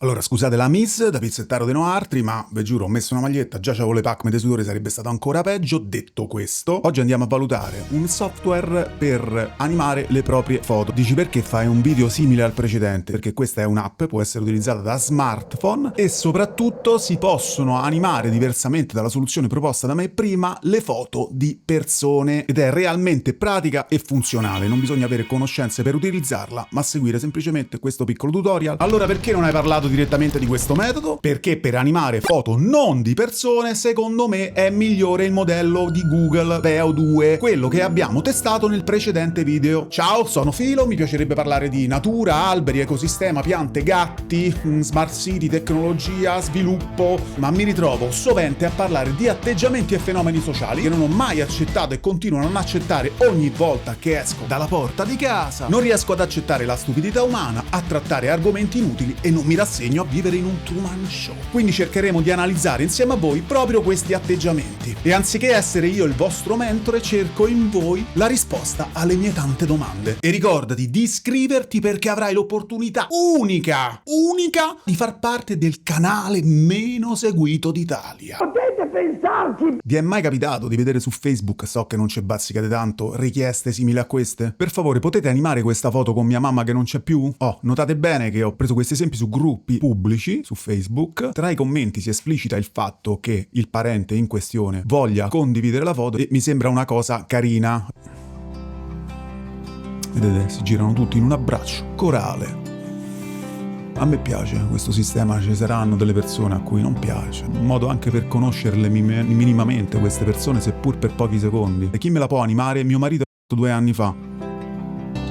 Allora, scusate la miss da pizzettaro de no altri, ma ve giuro, ho messo una maglietta, già c'avevo le pacche di sudore, sarebbe stato ancora peggio. Detto questo, oggi andiamo a valutare un software per animare le proprie foto. Dici perché fai un video simile al precedente? Perché questa è un'app, può essere utilizzata da smartphone e soprattutto si possono animare diversamente dalla soluzione proposta da me prima le foto di persone ed è realmente pratica e funzionale. Non bisogna avere conoscenze per utilizzarla, ma seguire semplicemente questo piccolo tutorial. Allora, perché non hai parlato direttamente di questo metodo? Perché per animare foto non di persone, secondo me è migliore il modello di Google Veo 2, quello che abbiamo testato nel precedente video. Ciao, sono Filo, mi piacerebbe parlare di natura, alberi, ecosistema, piante, gatti, smart city, tecnologia, sviluppo, ma mi ritrovo sovente a parlare di atteggiamenti e fenomeni sociali che non ho mai accettato e continuo a non accettare ogni volta che esco dalla porta di casa. Non riesco ad accettare la stupidità umana, a trattare argomenti inutili e non mi rassegno a vivere in un Truman Show. Quindi cercheremo di analizzare insieme a voi proprio questi atteggiamenti. E anziché essere io il vostro mentore, cerco in voi la risposta alle mie tante domande. E ricordati di iscriverti perché avrai l'opportunità unica di far parte del canale meno seguito d'Italia. Potete pensarci! Vi è mai capitato di vedere su Facebook, so che non ci bazzicate tanto, richieste simili a queste? Per favore, potete animare questa foto con mia mamma che non c'è più? Oh, notate bene che ho preso questi esempi su gruppi pubblici su Facebook. Tra i commenti si esplicita il fatto che il parente in questione voglia condividere la foto e mi sembra una cosa carina. Vedete, si girano tutti in un abbraccio corale. A me piace questo sistema, ci saranno delle persone a cui non piace, un modo anche per conoscerle minimamente queste persone, seppur per pochi secondi. E chi me la può animare? Mio marito 2 anni fa.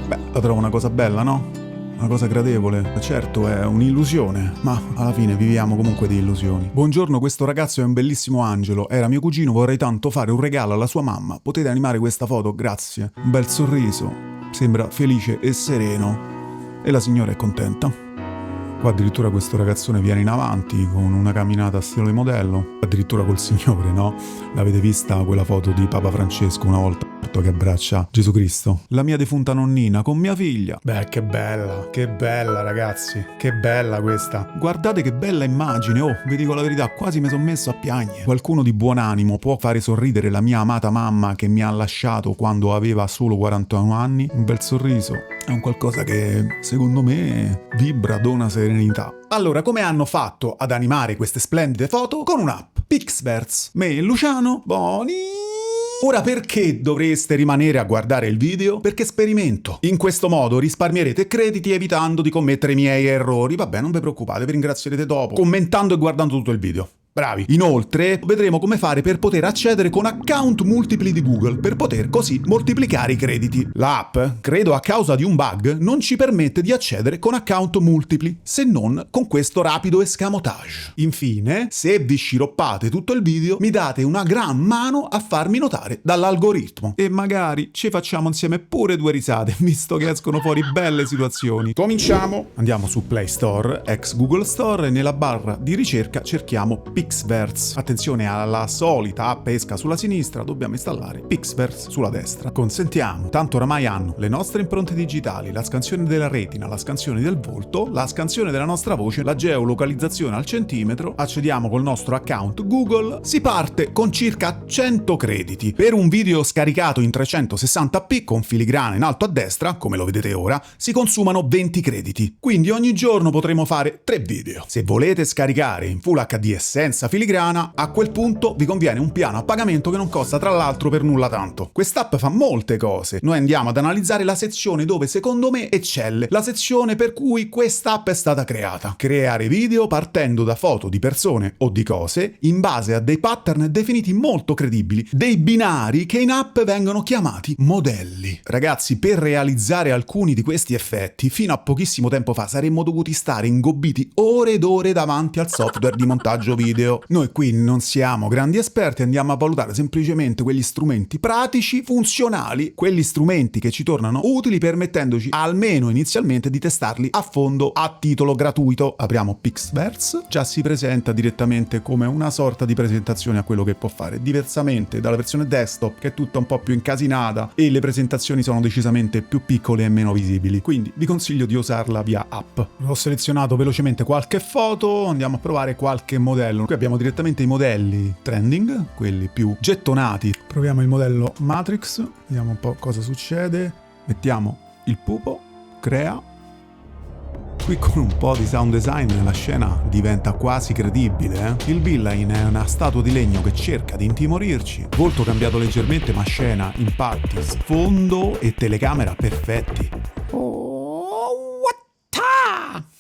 Beh, la trovo una cosa bella, no? Una cosa gradevole. Certo è un'illusione, ma alla fine viviamo comunque di illusioni. Buongiorno, questo ragazzo è un bellissimo angelo, era mio cugino, vorrei tanto fare un regalo alla sua mamma, potete animare questa foto? Grazie. Un bel sorriso, sembra felice e sereno e la signora è contenta. Qua addirittura questo ragazzone viene in avanti con una camminata a stile modello, addirittura col Signore, no? L'avete vista quella foto di Papa Francesco una volta che abbraccia Gesù Cristo? La mia defunta nonnina con mia figlia. Beh, che bella ragazzi, che bella questa. Guardate che bella immagine, oh, vi dico la verità, quasi mi sono messo a piangere. Qualcuno di buon animo può fare sorridere la mia amata mamma che mi ha lasciato quando aveva solo 41 anni? Un bel sorriso è un qualcosa che, secondo me, vibra, dona serenità. Allora, come hanno fatto ad animare queste splendide foto? Con un'app, Pixverse. Me e Luciano, Boni. Ora, perché dovreste rimanere a guardare il video? Perché sperimento. In questo modo risparmierete crediti evitando di commettere i miei errori. Vabbè, non vi preoccupate, vi ringrazierete dopo, commentando e guardando tutto il video. Bravi. Inoltre, vedremo come fare per poter accedere con account multipli di Google, per poter così moltiplicare i crediti. L'app, credo a causa di un bug, non ci permette di accedere con account multipli, se non con questo rapido escamotage. Infine, se vi sciroppate tutto il video, mi date una gran mano a farmi notare dall'algoritmo. E magari ci facciamo insieme pure 2 risate, visto che escono fuori belle situazioni. Cominciamo! Andiamo su Play Store, ex Google Store, e nella barra di ricerca cerchiamo Pixverse. Attenzione alla solita app esca sulla sinistra, dobbiamo installare Pixverse sulla destra. Consentiamo, tanto oramai hanno le nostre impronte digitali, la scansione della retina, la scansione del volto, la scansione della nostra voce, la geolocalizzazione al centimetro. Accediamo col nostro account Google. Si parte con circa 100 crediti. Per un video scaricato in 360p con filigrana in alto a destra, come lo vedete ora, si consumano 20 crediti. Quindi ogni giorno potremo fare 3 video. Se volete scaricare in Full HD e senza filigrana, a quel punto vi conviene un piano a pagamento che non costa tra l'altro per nulla tanto. Quest'app fa molte cose. Noi andiamo ad analizzare la sezione dove secondo me eccelle, la sezione per cui quest'app è stata creata. Creare video partendo da foto di persone o di cose in base a dei pattern definiti molto credibili, dei binari che in app vengono chiamati modelli. Ragazzi, per realizzare alcuni di questi effetti, fino a pochissimo tempo fa saremmo dovuti stare ingobbiti ore ed ore davanti al software di montaggio video. video. Noi qui non siamo grandi esperti, andiamo a valutare semplicemente quegli strumenti pratici, funzionali, quegli strumenti che ci tornano utili, permettendoci almeno inizialmente di testarli a fondo a titolo gratuito. Apriamo Pixverse, già si presenta direttamente come una sorta di presentazione a quello che può fare, diversamente dalla versione desktop che è tutta un po' più incasinata e le presentazioni sono decisamente più piccole e meno visibili, quindi vi consiglio di usarla via app. Ho selezionato velocemente qualche foto, andiamo a provare qualche modello. Qui abbiamo direttamente i modelli trending, quelli più gettonati. Proviamo il modello Matrix, vediamo un po' cosa succede. Mettiamo il pupo, crea. Qui con un po' di sound design la scena diventa quasi credibile. Il villain è una statua di legno che cerca di intimorirci, volto cambiato leggermente ma scena, impatti, sfondo e telecamera perfetti.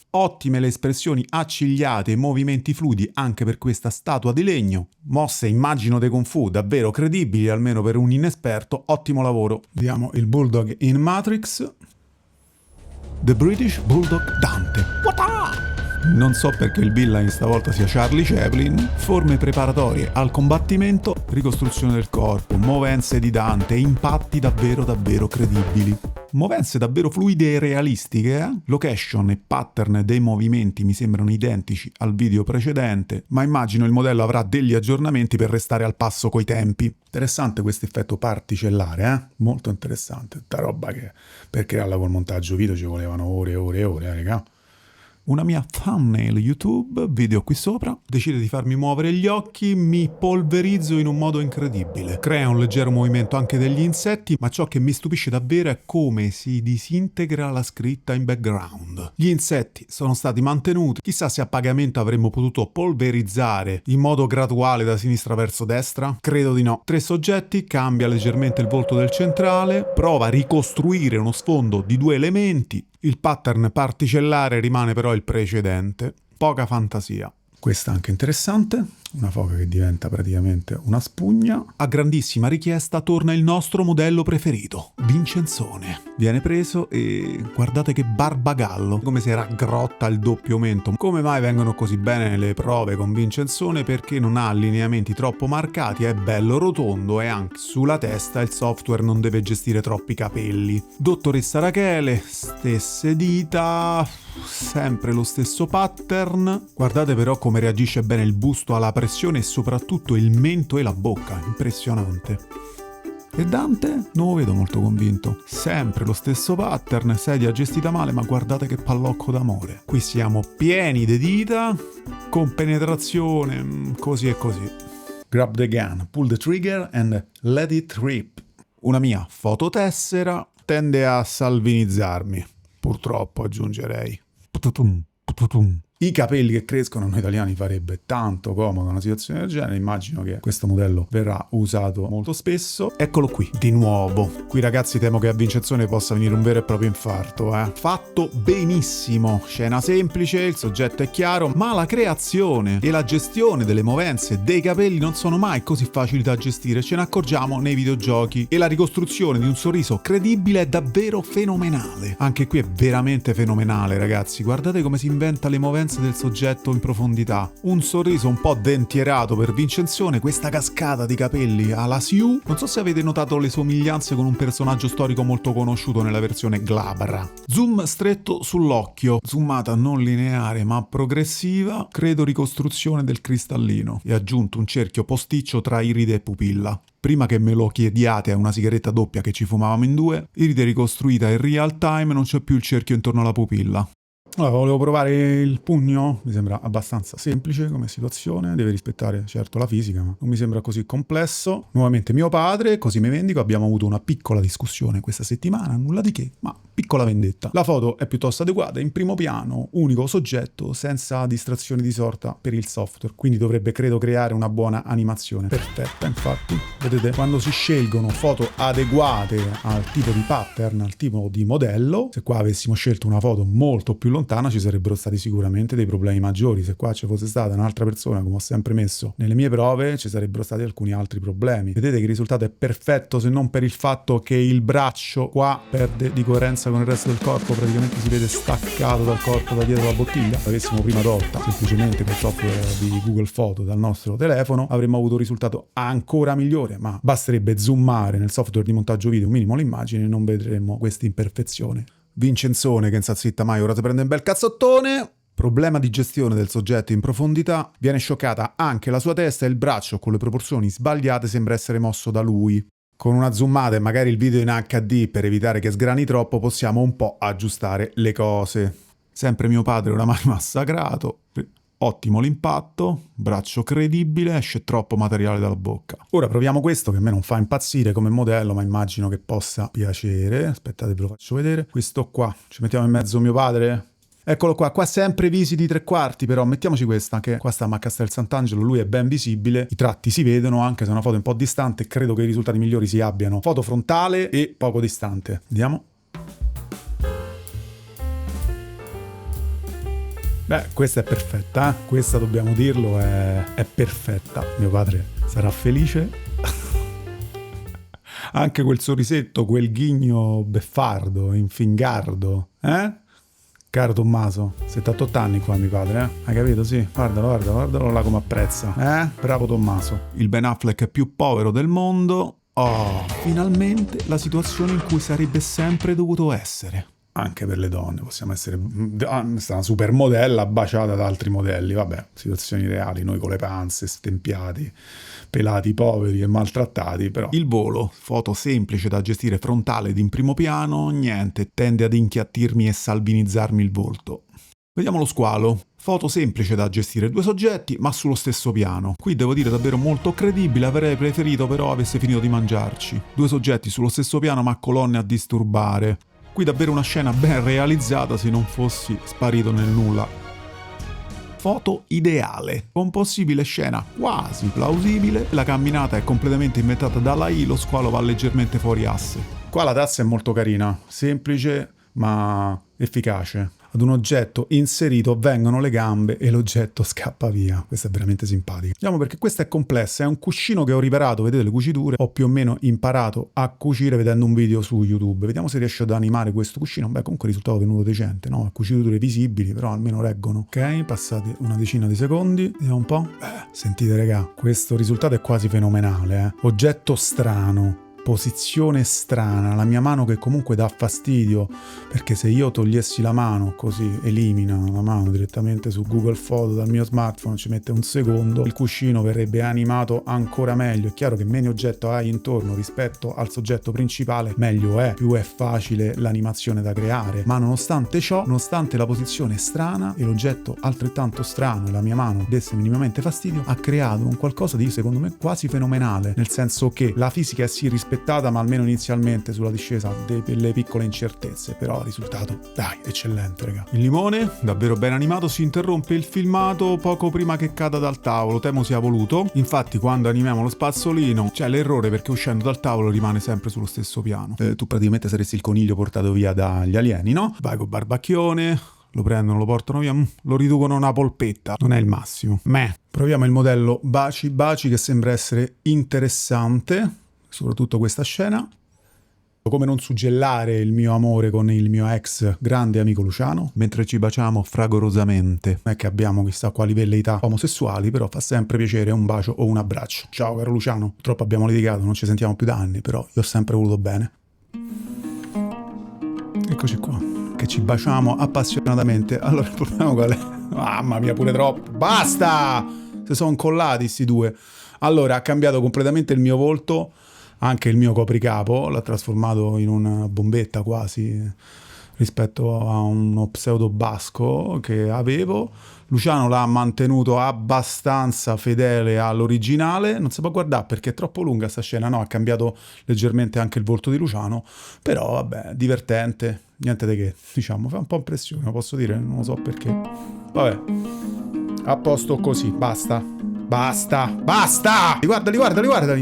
Ottime le espressioni accigliate e movimenti fluidi anche per questa statua di legno. Mosse immagino dei Kung Fu davvero credibili almeno per un inesperto, ottimo lavoro. Vediamo il Bulldog in Matrix. The British Bulldog Dante. Non so perché il villain stavolta sia Charlie Chaplin. Forme preparatorie al combattimento, ricostruzione del corpo, movenze di Dante, impatti davvero credibili. Movenze davvero fluide e realistiche, Location e pattern dei movimenti mi sembrano identici al video precedente, ma immagino il modello avrà degli aggiornamenti per restare al passo coi tempi. Interessante questo effetto particellare, Molto interessante. Tutta roba che per crearla col montaggio video ci volevano ore e ore e ore, raga. Una mia thumbnail YouTube, video qui sopra, decide di farmi muovere gli occhi, mi polverizzo in un modo incredibile. Crea un leggero movimento anche degli insetti, ma ciò che mi stupisce davvero è come si disintegra la scritta in background. Gli insetti sono stati mantenuti, chissà se a pagamento avremmo potuto polverizzare in modo graduale da sinistra verso destra? Credo di no. 3 soggetti, cambia leggermente il volto del centrale, prova a ricostruire uno sfondo di 2 elementi. Il pattern particellare rimane però il precedente. Poca fantasia. Questa è anche interessante. Una foca che diventa praticamente una spugna. A grandissima richiesta torna il nostro modello preferito, Vincenzone. Viene preso e guardate che barbagallo, come si raggrotta il doppio mento. Come mai vengono così bene le prove con Vincenzone? Perché non ha allineamenti troppo marcati, è bello rotondo e anche sulla testa il software non deve gestire troppi capelli. Dottoressa Rachele, stesse dita, sempre lo stesso pattern. Guardate però come reagisce bene il busto alla pressione e soprattutto il mento e la bocca, impressionante. E Dante? Non lo vedo molto convinto. Sempre lo stesso pattern, sedia gestita male, ma guardate che pallocco d'amore. Qui siamo pieni di dita, con penetrazione, così e così. Grab the gun, pull the trigger and let it rip. Una mia fototessera tende a salvinizzarmi. Purtroppo aggiungerei. I capelli che crescono a noi italiani farebbe tanto comodo una situazione del genere. Immagino che questo modello verrà usato molto spesso. Eccolo qui, di nuovo. Qui ragazzi temo che a Vincenzone possa venire un vero e proprio infarto, Fatto benissimo. Scena semplice, il soggetto è chiaro, ma la creazione e la gestione delle movenze dei capelli non sono mai così facili da gestire. Ce ne accorgiamo nei videogiochi. E la ricostruzione di un sorriso credibile è davvero fenomenale. Anche qui è veramente fenomenale, ragazzi. Guardate come si inventa le movenze del soggetto in profondità. Un sorriso un po' dentierato per Vincenzone, questa cascata di capelli alla Siu. Non so se avete notato le somiglianze con un personaggio storico molto conosciuto nella versione glabra. Zoom stretto sull'occhio, zoomata non lineare ma progressiva, credo ricostruzione del cristallino, e aggiunto un cerchio posticcio tra iride e pupilla. Prima che me lo chiediate a una sigaretta doppia che ci fumavamo in 2, iride ricostruita in real time, non c'è più il cerchio intorno alla pupilla. Allora, volevo provare il pugno, mi sembra abbastanza semplice come situazione, deve rispettare certo la fisica, ma non mi sembra così complesso. Nuovamente mio padre, così mi vendico, abbiamo avuto una piccola discussione questa settimana, nulla di che, ma piccola vendetta. La foto è piuttosto adeguata, in primo piano, unico soggetto, senza distrazioni di sorta per il software, quindi dovrebbe credo creare una buona animazione. Perfetta, infatti, Vedete? Quando si scelgono foto adeguate al tipo di pattern, al tipo di modello, se qua avessimo scelto una foto molto più lontana ci sarebbero stati sicuramente dei problemi maggiori. Se qua ci fosse stata un'altra persona, come ho sempre messo nelle mie prove, ci sarebbero stati alcuni altri problemi. Vedete che il risultato è perfetto, se non per il fatto che il braccio qua perde di coerenza con il resto del corpo, praticamente si vede staccato dal corpo da dietro la bottiglia. Se l'avessimo prima tolta semplicemente col software di Google Photo dal nostro telefono, avremmo avuto un risultato ancora migliore, ma basterebbe zoomare nel software di montaggio video un minimo l'immagine e non vedremo questa imperfezione. Vincenzone, che non sta zitta mai, ora si prende un bel cazzottone. Problema di gestione del soggetto in profondità, viene scioccata anche la sua testa e il braccio con le proporzioni sbagliate sembra essere mosso da lui. Con una zoomata e magari il video in HD per evitare che sgrani troppo possiamo un po' aggiustare le cose. Sempre mio padre oramai massacrato. Ottimo l'impatto, braccio credibile, esce troppo materiale dalla bocca. Ora proviamo questo che a me non fa impazzire come modello, ma immagino che possa piacere. Aspettate, ve lo faccio vedere. Questo qua, ci mettiamo in mezzo mio padre. Eccolo qua sempre visi di 3/4, però mettiamoci questa, che qua sta a Castel Sant'Angelo, lui è ben visibile, i tratti si vedono, anche se è una foto un po' distante, credo che i risultati migliori si abbiano. Foto frontale e poco distante. Vediamo. Beh, questa è perfetta, questa dobbiamo dirlo, è perfetta. Mio padre sarà felice. Anche quel sorrisetto, quel ghigno beffardo, infingardo, Caro Tommaso, 78 anni qua mio padre, Hai capito? Sì, guardalo là come apprezza, Bravo Tommaso. Il Ben Affleck più povero del mondo. Oh, finalmente la situazione in cui sarebbe sempre dovuto essere. Anche per le donne possiamo essere una supermodella baciata da altri modelli, vabbè, situazioni reali, noi con le panze, stempiati, pelati, poveri e maltrattati, però. Il volo, foto semplice da gestire frontale ed in primo piano, niente, tende ad inchiattirmi e salvinizzarmi il volto. Vediamo lo squalo. Foto semplice da gestire, 2 soggetti ma sullo stesso piano. Qui devo dire davvero molto credibile, avrei preferito però avesse finito di mangiarci. 2 soggetti sullo stesso piano ma colonne a disturbare. Qui davvero una scena ben realizzata se non fossi sparito nel nulla. Foto ideale, con possibile scena quasi plausibile, la camminata è completamente inventata dall'AI, lo squalo va leggermente fuori asse. Qua la tazza è molto carina, semplice ma efficace. Ad un oggetto inserito vengono le gambe e l'oggetto scappa via. Questa è veramente simpatica. Vediamo perché questa è complessa, è un cuscino che ho riparato, vedete le cuciture, ho più o meno imparato a cucire vedendo un video su YouTube. Vediamo se riesco ad animare questo cuscino. Beh, comunque il risultato è venuto decente, no? Cuciture visibili, però almeno reggono. Ok, passati una decina di secondi, vediamo un po'. Sentite raga, questo risultato è quasi fenomenale, Oggetto strano. Posizione strana, la mia mano che comunque dà fastidio, perché se io togliessi la mano così, elimina la mano direttamente su Google Photo dal mio smartphone, ci mette un secondo, il cuscino verrebbe animato ancora meglio. È chiaro che meno oggetto hai intorno rispetto al soggetto principale, meglio è, più è facile l'animazione da creare, ma nonostante ciò, nonostante la posizione strana e l'oggetto altrettanto strano e la mia mano desse minimamente fastidio, ha creato un qualcosa di secondo me quasi fenomenale, nel senso che la fisica è sì rispettata, ma almeno inizialmente sulla discesa delle piccole incertezze, però il risultato, dai, eccellente raga. Il limone, davvero ben animato, si interrompe il filmato poco prima che cada dal tavolo, temo sia voluto, infatti quando animiamo lo spazzolino c'è l'errore perché uscendo dal tavolo rimane sempre sullo stesso piano. Tu praticamente saresti il coniglio portato via dagli alieni, no? Vai col barbacchione, lo prendono, lo portano via, lo riducono a una polpetta, non è il massimo. Proviamo il modello Baci Baci che sembra essere interessante, soprattutto questa scena. Come non suggellare il mio amore con il mio ex grande amico Luciano, mentre ci baciamo fragorosamente. Non è che abbiamo chissà quali velleità omosessuali, però fa sempre piacere un bacio o un abbraccio. Ciao caro Luciano, purtroppo abbiamo litigato, non ci sentiamo più da anni, però io ho sempre voluto bene. Eccoci qua, che ci baciamo appassionatamente. Allora il problema qual è? Mamma mia, pure troppo. Basta! Si sono incollati sti due. Allora ha cambiato completamente il mio volto, anche il mio copricapo, l'ha trasformato in una bombetta quasi rispetto a uno pseudo basco che avevo. Luciano l'ha mantenuto abbastanza fedele all'originale, non si può guardare perché è troppo lunga sta scena, no, ha cambiato leggermente anche il volto di Luciano, però vabbè, divertente, niente di che, diciamo, fa un po' impressione, posso dire, non lo so perché. Vabbè, a posto così, basta. Basta, basta! Guardali.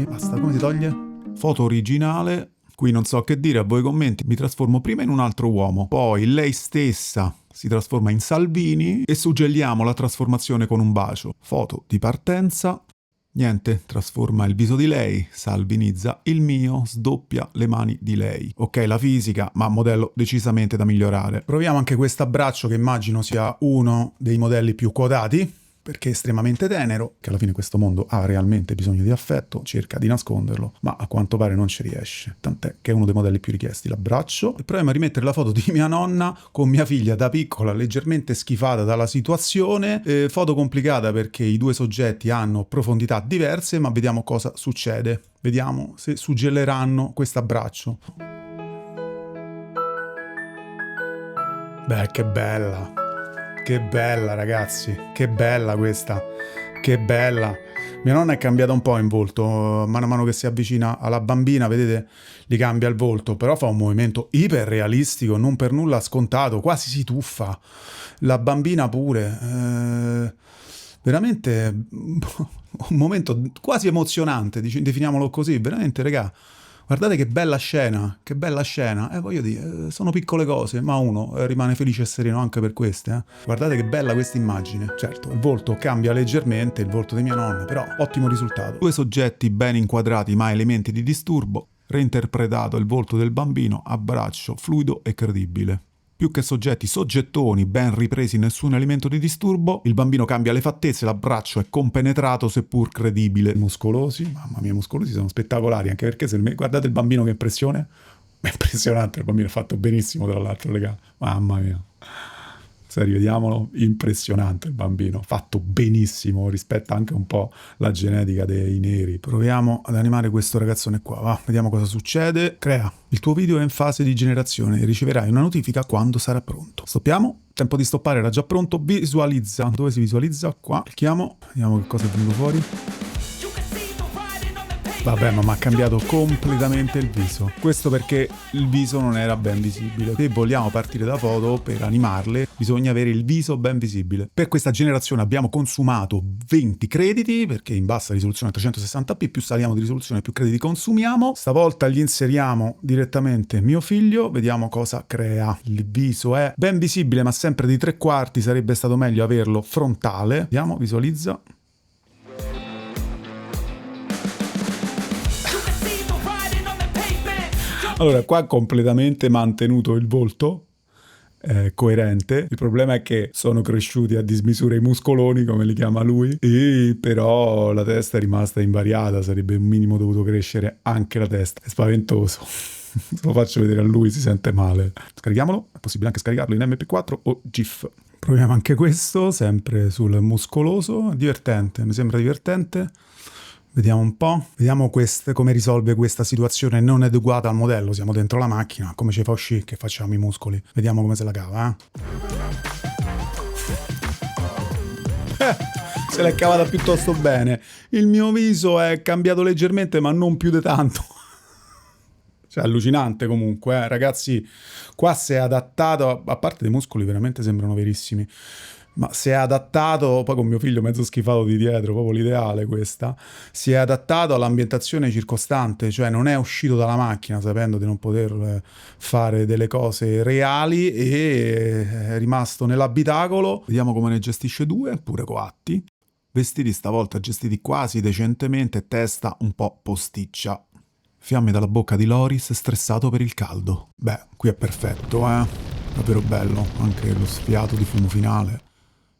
Basta, come si toglie? Foto originale. Qui non so che dire, a voi commenti. Mi trasformo prima in un altro uomo, poi lei stessa si trasforma in Salvini e suggelliamo la trasformazione con un bacio. Foto di partenza. Niente, trasforma il viso di lei, salvinizza il mio, sdoppia le mani di lei. Ok, la fisica, ma modello decisamente da migliorare. Proviamo anche questo abbraccio che immagino sia uno dei modelli più quotati, perché è estremamente tenero, che alla fine questo mondo ha realmente bisogno di affetto, cerca di nasconderlo, ma a quanto pare non ci riesce. Tant'è che è uno dei modelli più richiesti, l'abbraccio. E proviamo a rimettere la foto di mia nonna con mia figlia da piccola, leggermente schifata dalla situazione. Foto complicata perché i due soggetti hanno profondità diverse, ma vediamo cosa succede. Vediamo se suggelleranno questo abbraccio. Beh, che bella! Che bella, ragazzi, che bella questa, che bella. Mia nonna è cambiata un po' in volto, mano a mano che si avvicina alla bambina, vedete, gli cambia il volto, però fa un movimento iperrealistico, non per nulla scontato, quasi si tuffa. La bambina pure, veramente un momento quasi emozionante, definiamolo così, veramente, regà. Guardate che bella scena, voglio dire, sono piccole cose, ma uno rimane felice e sereno anche per queste. Guardate che bella questa immagine. Certo, il volto cambia leggermente, il volto di mia nonna, però ottimo risultato. Due soggetti ben inquadrati ma elementi di disturbo, reinterpretato il volto del bambino, abbraccio fluido e credibile. Più che soggetti, soggettoni ben ripresi, nessun elemento di disturbo, il bambino cambia le fattezze, l'abbraccio è compenetrato seppur credibile. Muscolosi, mamma mia, muscolosi sono spettacolari, anche perché se guardate il bambino che impressione, è impressionante, il bambino è fatto benissimo tra l'altro, raga, mamma mia. Se rivediamolo, impressionante il bambino, fatto benissimo, rispetta anche un po' la genetica dei neri. Proviamo ad animare questo ragazzone qua, va, vediamo cosa succede. Crea, il tuo video è in fase di generazione, riceverai una notifica quando sarà pronto. Stoppiamo, tempo di stoppare, era già pronto, visualizza, dove si visualizza? Qua, clicchiamo, vediamo che cosa è venuto fuori. Vabbè, ma mi ha cambiato completamente il viso. Questo perché il viso non era ben visibile. Se vogliamo partire da foto, per animarle, bisogna avere il viso ben visibile. Per questa generazione abbiamo consumato 20 crediti, perché in bassa risoluzione 360p, più saliamo di risoluzione, più crediti consumiamo. Stavolta gli inseriamo direttamente mio figlio, vediamo cosa crea. Il viso è ben visibile, ma sempre di 3/4, sarebbe stato meglio averlo frontale. Vediamo, visualizza. Allora, qua completamente mantenuto il volto, coerente. Il problema è che sono cresciuti a dismisura i muscoloni, come li chiama lui, e però la testa è rimasta invariata, sarebbe un minimo dovuto crescere anche la testa. È spaventoso. Se lo faccio vedere a lui si sente male. Scarichiamolo, è possibile anche scaricarlo in MP4 o GIF. Proviamo anche questo, sempre sul muscoloso. Divertente, mi sembra divertente. Vediamo un po', vediamo come risolve questa situazione non adeguata al modello. Siamo dentro la macchina, come ci fa uscire, che facciamo i muscoli. Vediamo come se la cava, se l'è cavata piuttosto bene. Il mio viso è cambiato leggermente, ma non più di tanto. Cioè, allucinante comunque, ragazzi. Qua si è adattato, a parte dei muscoli veramente sembrano verissimi, ma si è adattato, poi con mio figlio mezzo schifato di dietro, proprio l'ideale questa, si è adattato all'ambientazione circostante, cioè non è uscito dalla macchina sapendo di non poter fare delle cose reali e è rimasto nell'abitacolo. Vediamo come ne gestisce due, pure coatti. Vestiti stavolta gestiti quasi decentemente, testa un po' posticcia. Fiamme dalla bocca di Loris, stressato per il caldo. Beh, qui è perfetto, davvero bello, anche lo sfiato di fumo finale.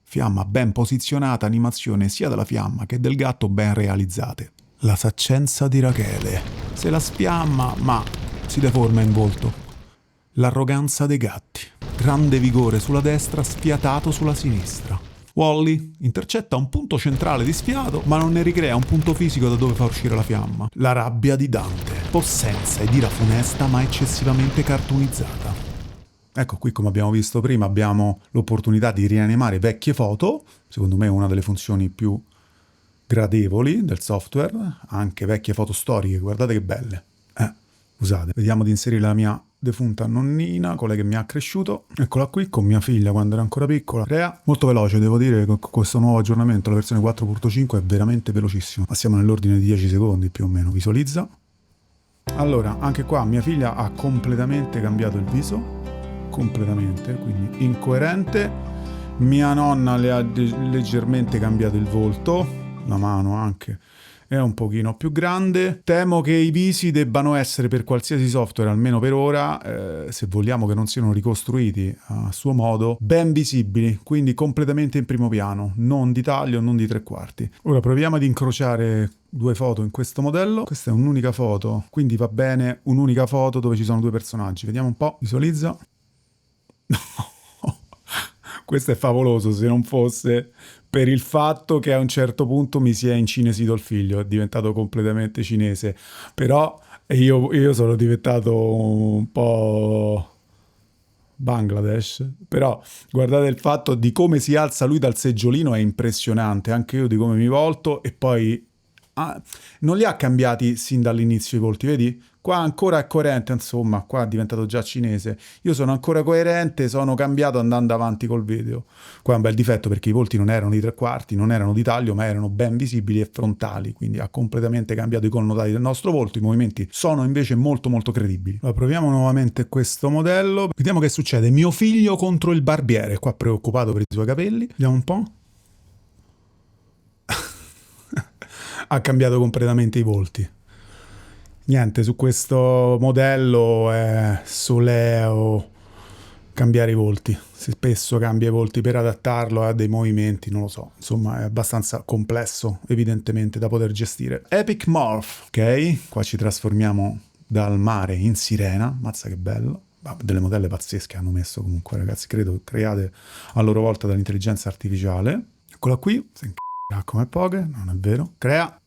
Fiamma ben posizionata, animazione sia della fiamma che del gatto ben realizzate. La saccenza di Rachele. Se la spiamma, ma si deforma in volto. L'arroganza dei gatti. Grande vigore sulla destra, sfiatato sulla sinistra. Wally intercetta un punto centrale di sfiato, ma non ne ricrea un punto fisico da dove fa uscire la fiamma. La rabbia di Dante. Possenza ed ira funesta, ma eccessivamente cartoonizzata. Ecco, qui come abbiamo visto prima abbiamo l'opportunità di rianimare vecchie foto, secondo me è una delle funzioni più gradevoli del software, anche vecchie foto storiche, guardate che belle. Usate. Vediamo di inserire la mia defunta nonnina, quella che mi ha cresciuto. Eccola qui, con mia figlia quando era ancora piccola. Crea, molto veloce, devo dire, con questo nuovo aggiornamento, la versione 4.5 è veramente velocissimo. Ma siamo nell'ordine di 10 secondi più o meno. Visualizza. Allora, anche qua mia figlia ha completamente cambiato il viso, completamente, quindi incoerente. Mia nonna le ha leggermente cambiato il volto, la mano anche è un pochino più grande. Temo che i visi debbano essere per qualsiasi software, almeno per ora, se vogliamo che non siano ricostruiti a suo modo, ben visibili, quindi completamente in primo piano, non di taglio, non di tre quarti. Ora proviamo ad incrociare due foto in questo modello. Questa è un'unica foto, quindi va bene un'unica foto dove ci sono due personaggi. Vediamo un po', visualizza. Questo è favoloso, se non fosse per il fatto che a un certo punto mi si è incinesito il figlio, è diventato completamente cinese. Però io sono diventato un po' Bangladesh. Però guardate il fatto di come si alza lui dal seggiolino, è impressionante. Anche io di come mi volto, e poi non li ha cambiati sin dall'inizio i volti, vedi? Qua ancora è coerente, insomma, qua è diventato già cinese. Io sono ancora coerente, sono cambiato andando avanti col video. Qua è un bel difetto perché i volti non erano di tre quarti, non erano di taglio, ma erano ben visibili e frontali, quindi ha completamente cambiato i connotati del nostro volto. I movimenti sono invece molto molto credibili. Allora, proviamo nuovamente questo modello. Vediamo che succede. Mio figlio contro il barbiere, qua preoccupato per i suoi capelli. Vediamo un po'. Ha cambiato completamente i volti. Niente, su questo modello è soleo cambiare i volti. Spesso cambia i volti per adattarlo a dei movimenti, non lo so. Insomma, è abbastanza complesso, evidentemente, da poter gestire. Epic Morph, ok? Qua ci trasformiamo dal mare in sirena. Mazza che bello. Delle modelle pazzesche hanno messo comunque, ragazzi. Credo create a loro volta dall'intelligenza artificiale. Eccola qui. Si incazza come poche, non è vero. Crea.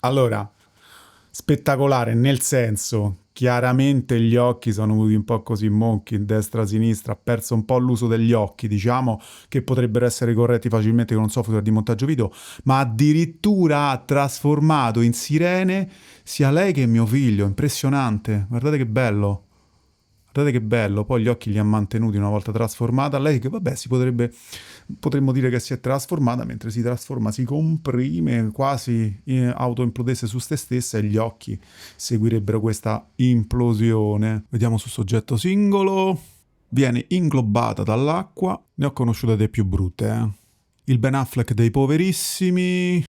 Allora, spettacolare nel senso, chiaramente gli occhi sono venuti un po' così monchi, destra-sinistra, ha perso un po' l'uso degli occhi, diciamo, che potrebbero essere corretti facilmente con un software di montaggio video, ma addirittura ha trasformato in sirene sia lei che mio figlio, impressionante, guardate che bello. Guardate che bello, poi gli occhi li ha mantenuti una volta trasformata. Lei che vabbè potremmo dire che si è trasformata, mentre si trasforma si comprime, quasi autoimplodesse su se stessa, e gli occhi seguirebbero questa implosione. Vediamo su soggetto singolo. Viene inglobata dall'acqua. Ne ho conosciute delle più brutte, Il Ben Affleck dei poverissimi,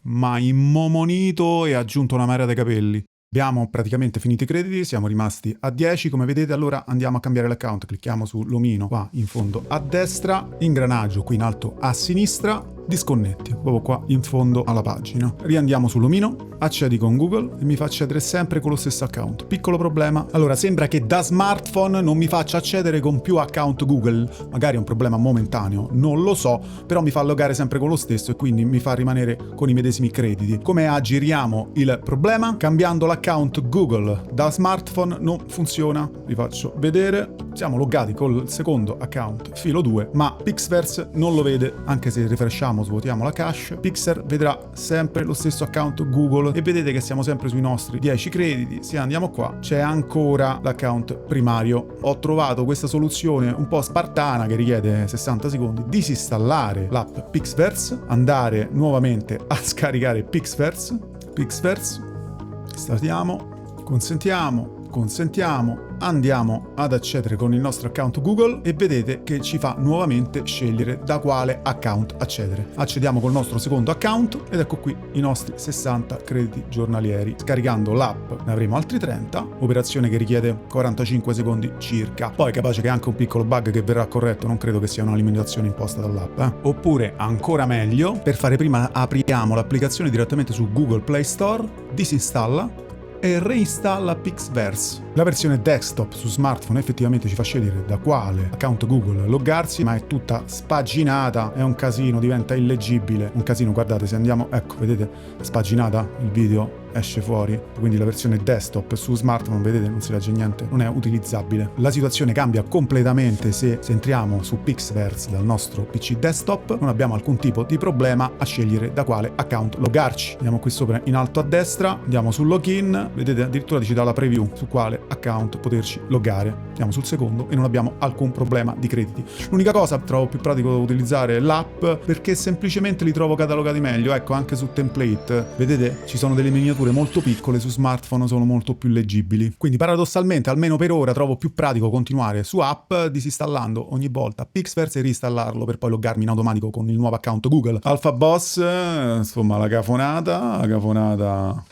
ma immomonito e aggiunto una marea di capelli. Abbiamo praticamente finito i crediti, siamo rimasti a 10, come vedete. Allora andiamo a cambiare l'account, clicchiamo sull'omino qua in fondo a destra, ingranaggio qui in alto a sinistra, disconnetti, proprio qua in fondo alla pagina. Riandiamo sull'omino, accedi con Google e mi fa accedere sempre con lo stesso account. Piccolo problema, allora sembra che da smartphone non mi faccia accedere con più account Google, magari è un problema momentaneo, non lo so, però mi fa loggare sempre con lo stesso e quindi mi fa rimanere con i medesimi crediti. Come aggiriamo il problema? Cambiando l'account Google da smartphone non funziona, vi faccio vedere. Siamo loggati col secondo account filo 2, ma Pixverse non lo vede, anche se refresciamo, svuotiamo la cache, Pixar vedrà sempre lo stesso account Google e vedete che siamo sempre sui nostri 10 crediti. Se andiamo qua c'è ancora l'account primario. Ho trovato questa soluzione un po' spartana che richiede 60 secondi: disinstallare l'app Pixverse, andare nuovamente a scaricare Pixverse, startiamo, consentiamo, andiamo ad accedere con il nostro account Google e vedete che ci fa nuovamente scegliere da quale account accedere. Accediamo col nostro secondo account ed ecco qui i nostri 60 crediti giornalieri. Scaricando l'app ne avremo altri 30, operazione che richiede 45 secondi circa. Poi capace che anche un piccolo bug che verrà corretto, non credo che sia una limitazione imposta dall'app. Oppure, ancora meglio, per fare prima apriamo l'applicazione direttamente su Google Play Store, disinstalla e reinstalla Pixverse. La versione desktop su smartphone effettivamente ci fa scegliere da quale account Google loggarsi, ma è tutta spaginata, è un casino, diventa illeggibile. Un casino, guardate, se andiamo, ecco, vedete, spaginata, il video esce fuori, quindi la versione desktop su smartphone, vedete, non si legge niente, non è utilizzabile. La situazione cambia completamente se entriamo su Pixverse dal nostro PC desktop, non abbiamo alcun tipo di problema a scegliere da quale account loggarci. Andiamo qui sopra in alto a destra, andiamo sul login, vedete addirittura ci dà la preview su quale account poterci loggare. Andiamo sul secondo e non abbiamo alcun problema di crediti. L'unica cosa, trovo più pratico utilizzare l'app perché semplicemente li trovo catalogati meglio, ecco, anche su template, vedete, ci sono delle miniature molto piccole, su smartphone sono molto più leggibili. Quindi paradossalmente, almeno per ora, trovo più pratico continuare su app disinstallando ogni volta Pixverse e reinstallarlo per poi loggarmi in automatico con il nuovo account Google. Alpha Boss, insomma la cafonata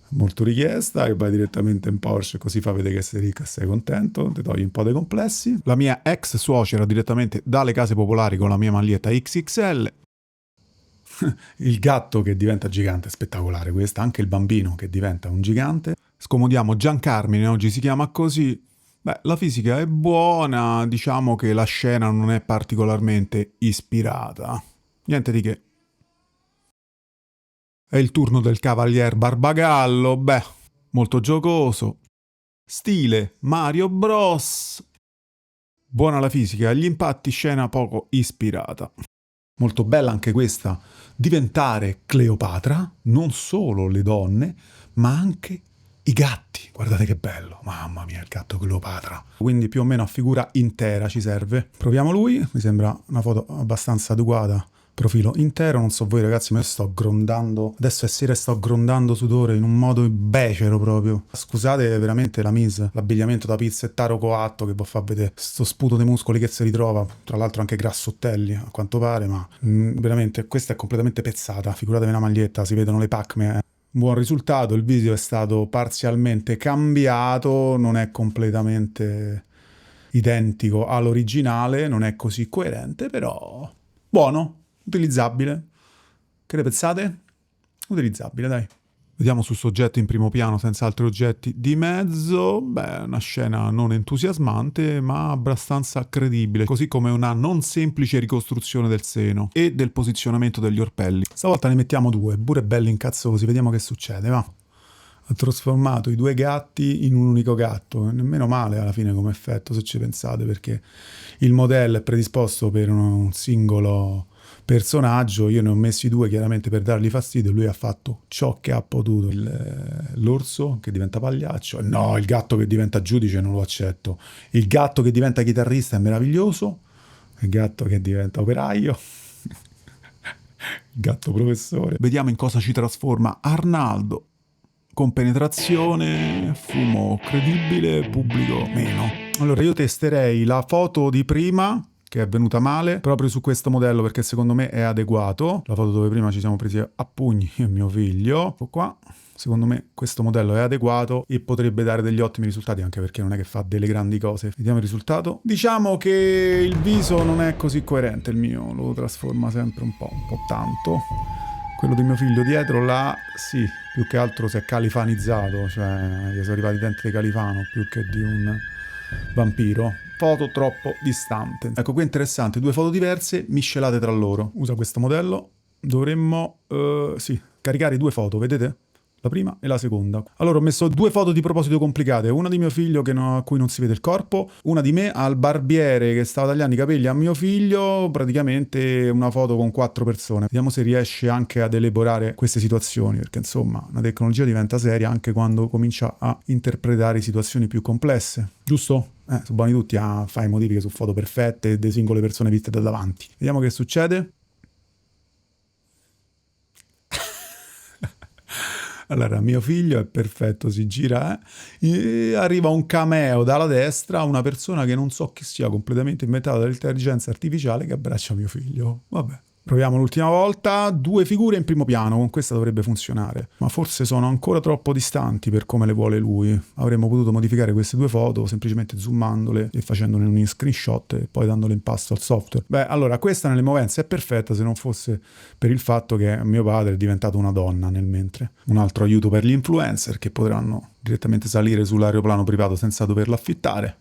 molto richiesta, che vai direttamente in Porsche, così fa vedere che sei ricco e sei contento, ti togli un po' dei complessi. La mia ex suocera direttamente dalle case popolari con la mia maglietta XXL. Il gatto che diventa gigante, spettacolare questa, anche il bambino che diventa un gigante. Scomodiamo Giancarmine, oggi si chiama così. Beh, la fisica è buona, diciamo che la scena non è particolarmente ispirata. Niente di che. È il turno del Cavalier Barbagallo, beh, molto giocoso. Stile Mario Bros. Buona la fisica, gli impatti, scena poco ispirata. Molto bella anche questa, diventare Cleopatra, non solo le donne, ma anche i gatti. Guardate che bello, mamma mia, il gatto Cleopatra. Quindi più o meno a figura intera ci serve. Proviamo lui, mi sembra una foto abbastanza adeguata. Profilo intero, non so voi ragazzi, ma io sto grondando, adesso è sera e sto grondando sudore in un modo becero proprio. Scusate veramente la mise, l'abbigliamento da pizzettaro coatto che vi fa vedere sto sputo dei muscoli che si ritrova, tra l'altro anche grassottelli a quanto pare, ma veramente questa è completamente pezzata, figuratevi una maglietta, si vedono le pacme. Buon risultato, il video è stato parzialmente cambiato, non è completamente identico all'originale, non è così coerente, però buono. Utilizzabile. Che ne pensate? Utilizzabile, dai. Vediamo su soggetto in primo piano senza altri oggetti di mezzo. Beh, una scena non entusiasmante, ma abbastanza credibile, così come una non semplice ricostruzione del seno e del posizionamento degli orpelli. Stavolta ne mettiamo due, pure belli incazzosi, vediamo che succede, va. Ha trasformato i due gatti in un unico gatto, nemmeno male alla fine come effetto, se ci pensate, perché il modello è predisposto per un singolo personaggio, io ne ho messi due chiaramente per dargli fastidio, lui ha fatto ciò che ha potuto. L'orso che diventa pagliaccio, no, il gatto che diventa giudice non lo accetto, il gatto che diventa chitarrista è meraviglioso, il gatto che diventa operaio, il gatto professore. Vediamo in cosa ci trasforma Arnaldo, con penetrazione, fumo credibile, pubblico meno. Allora io testerei la foto di prima, che è venuta male, proprio su questo modello perché secondo me è adeguato. La foto dove prima ci siamo presi a pugni io e mio figlio. Ecco qua. Secondo me questo modello è adeguato e potrebbe dare degli ottimi risultati, anche perché non è che fa delle grandi cose. Vediamo il risultato. Diciamo che il viso non è così coerente il mio, lo trasforma sempre un po' tanto. Quello di mio figlio dietro là, sì, più che altro si è califanizzato, cioè gli sono arrivati i denti di Califano più che di un vampiro. Foto troppo distante. Ecco, qui è interessante, due foto diverse miscelate tra loro. Usa questo modello, dovremmo, sì, caricare due foto, vedete? La prima e la seconda. Allora ho messo due foto di proposito complicate, una di mio figlio a cui non si vede il corpo, una di me al barbiere che stava tagliando i capelli a mio figlio, praticamente una foto con 4 persone. Vediamo se riesce anche ad elaborare queste situazioni, perché insomma una tecnologia diventa seria anche quando comincia a interpretare situazioni più complesse, giusto? Sono buoni tutti a fare modifiche su foto perfette e delle singole persone viste da davanti. Vediamo che succede. Allora, mio figlio è perfetto, si gira, e arriva un cameo dalla destra, una persona che non so chi sia, completamente inventata dall'intelligenza artificiale che abbraccia mio figlio. Vabbè, Proviamo l'ultima volta, 2 figure in primo piano, con questa dovrebbe funzionare, ma forse sono ancora troppo distanti per come le vuole lui. Avremmo potuto modificare queste 2 foto semplicemente zoomandole e facendone un screenshot e poi dandole in pasto al software. Beh, allora questa nelle movenze è perfetta se non fosse per il fatto che mio padre è diventato una donna nel mentre. Un altro aiuto per gli influencer che potranno direttamente salire sull'aeroplano privato senza doverlo affittare.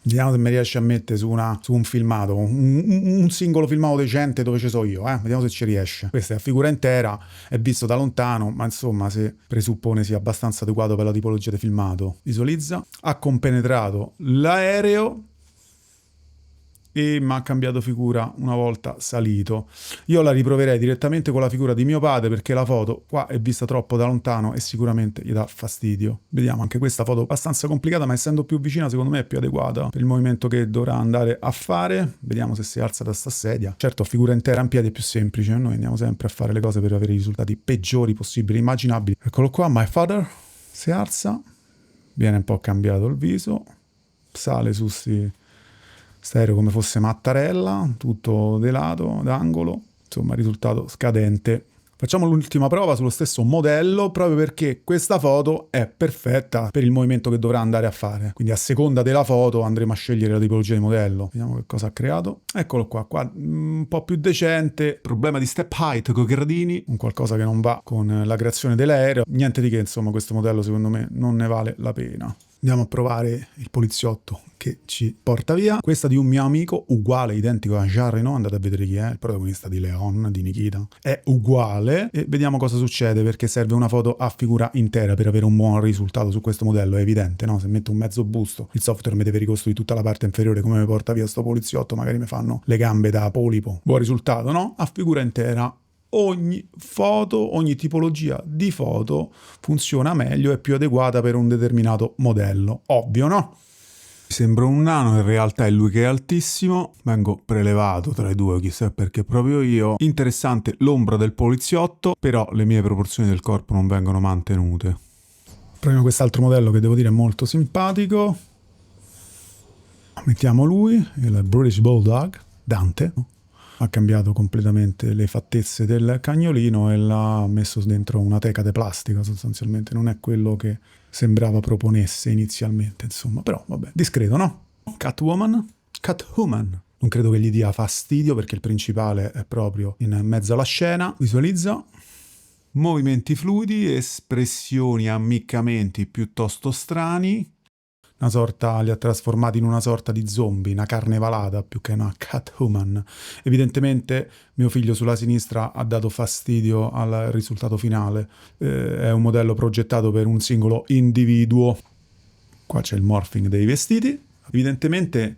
Vediamo se mi riesce a mettere su un filmato, un singolo filmato decente dove ci so io, vediamo se ci riesce. Questa è a figura intera, è visto da lontano, ma insomma se presuppone sia abbastanza adeguato per la tipologia di filmato. Visualizza, ha compenetrato l'aereo e mi ha cambiato figura una volta salito. Io la riproverei direttamente con la figura di mio padre perché la foto qua è vista troppo da lontano e sicuramente gli dà fastidio. Vediamo anche questa foto abbastanza complicata, ma essendo più vicina secondo me è più adeguata per il movimento che dovrà andare a fare. Vediamo se si alza da sta sedia. Certo, a figura intera in piedi è più semplice, noi andiamo sempre a fare le cose per avere i risultati peggiori possibili, immaginabili. Eccolo qua, my father si alza, viene un po' cambiato il viso, sale su stereo come fosse Mattarella, tutto delato, d'angolo, insomma risultato scadente. Facciamo l'ultima prova sullo stesso modello proprio perché questa foto è perfetta per il movimento che dovrà andare a fare. Quindi a seconda della foto andremo a scegliere la tipologia di modello. Vediamo che cosa ha creato. Eccolo qua un po' più decente. Problema di step height con i gradini, un qualcosa che non va con la creazione dell'aereo. Niente di che, insomma, questo modello secondo me non ne vale la pena. Andiamo a provare il poliziotto che ci porta via. Questa di un mio amico, uguale, identico a Jean Reno, andate a vedere chi è, il protagonista di Leon, di Nikita. È uguale e vediamo cosa succede perché serve una foto a figura intera per avere un buon risultato su questo modello, è evidente, no? Se metto un mezzo busto, il software mi deve ricostruire tutta la parte inferiore come mi porta via sto poliziotto, magari mi fanno le gambe da polipo. Buon risultato, no? A figura intera. Ogni foto, ogni tipologia di foto funziona meglio e più adeguata per un determinato modello. Ovvio, no? Mi sembra un nano, in realtà è lui che è altissimo. Vengo prelevato tra i due, chissà perché proprio io. Interessante l'ombra del poliziotto, però le mie proporzioni del corpo non vengono mantenute. Proviamo quest'altro modello che devo dire è molto simpatico. Mettiamo lui, il British Bulldog, Dante. Ha cambiato completamente le fattezze del cagnolino e l'ha messo dentro una teca di plastica sostanzialmente. Non è quello che sembrava proponesse inizialmente, insomma. Però vabbè, discreto, no? Catwoman. Non credo che gli dia fastidio perché il principale è proprio in mezzo alla scena. Visualizza. Movimenti fluidi, espressioni, ammiccamenti piuttosto strani. Una sorta, li ha trasformati in una sorta di zombie, una carnevalata più che una Catwoman. Evidentemente mio figlio sulla sinistra ha dato fastidio al risultato finale. È un modello progettato per un singolo individuo. Qua c'è il morphing dei vestiti. Evidentemente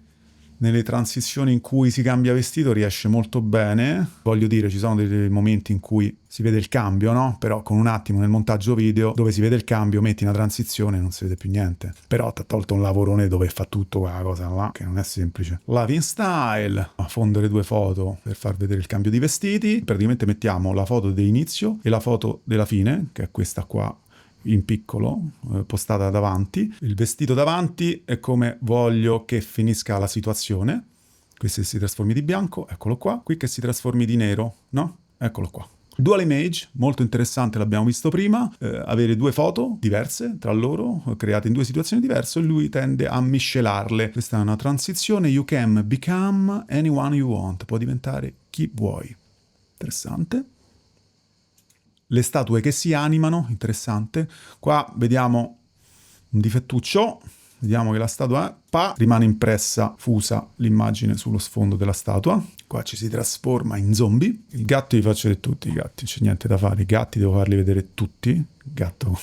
nelle transizioni in cui si cambia vestito riesce molto bene. Voglio dire, ci sono dei momenti in cui si vede il cambio, no? Però con un attimo nel montaggio video dove si vede il cambio metti una transizione e non si vede più niente. Però ti ha tolto un lavorone dove fa tutto quella cosa là, che non è semplice. Live in style. A fondere 2 foto per far vedere il cambio di vestiti. Praticamente mettiamo la foto di inizio e la foto della fine, che è questa qua, in piccolo, postata davanti. Il vestito davanti è come voglio che finisca la situazione. Questo che si trasformi di bianco, eccolo qua. Qui che si trasformi di nero, no? Eccolo qua. Dual image, molto interessante, l'abbiamo visto prima, avere 2 foto diverse tra loro, create in 2 situazioni diverse, e lui tende a miscelarle. Questa è una transizione, you can become anyone you want, può diventare chi vuoi. Interessante. Le statue che si animano, interessante. Qua vediamo un difettuccio, vediamo che la statua rimane impressa, fusa l'immagine sullo sfondo della statua. Qua ci si trasforma in zombie. Il gatto vi faccio vedere tutti i gatti, non c'è niente da fare. I gatti devo farli vedere tutti. Il gatto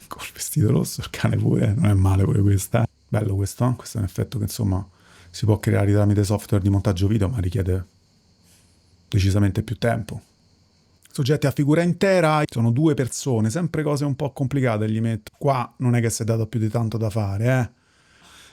col vestito rosso, il cane pure, non è male pure questa. Bello questo, questo è un effetto che insomma si può creare tramite software di montaggio video, ma richiede decisamente più tempo. Soggetti a figura intera, sono 2 persone, sempre cose un po' complicate gli metto. Qua non è che si è dato più di tanto da fare,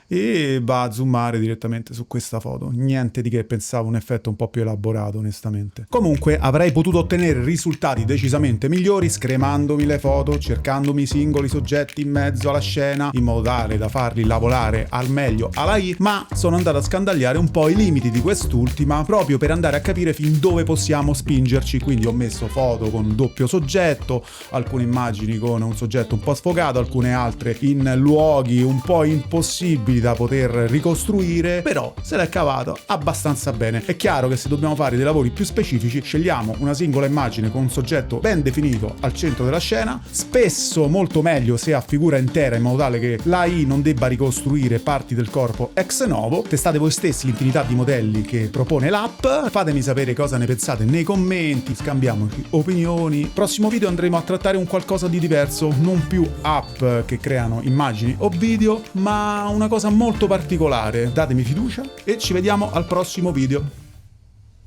e va a zoomare direttamente su questa foto. Niente di che, pensavo un effetto un po' più elaborato onestamente. Comunque avrei potuto ottenere risultati decisamente migliori scremandomi le foto, cercandomi i singoli soggetti in mezzo alla scena in modo tale da farli lavorare al meglio alla AI, ma sono andato a scandagliare un po' i limiti di quest'ultima proprio per andare a capire fin dove possiamo spingerci. Quindi ho messo foto con doppio soggetto, alcune immagini con un soggetto un po' sfocato, alcune altre in luoghi un po' impossibili da poter ricostruire, però se l'è cavato abbastanza bene. È chiaro che se dobbiamo fare dei lavori più specifici scegliamo una singola immagine con un soggetto ben definito al centro della scena, spesso molto meglio se a figura intera, in modo tale che l'AI non debba ricostruire parti del corpo ex novo. Testate voi stessi l'infinità di modelli che propone l'app, fatemi sapere cosa ne pensate nei commenti, scambiamo opinioni. Prossimo video andremo a trattare un qualcosa di diverso, non più app che creano immagini o video, ma una cosa molto particolare. Datemi fiducia e ci vediamo al prossimo video.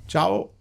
Ciao!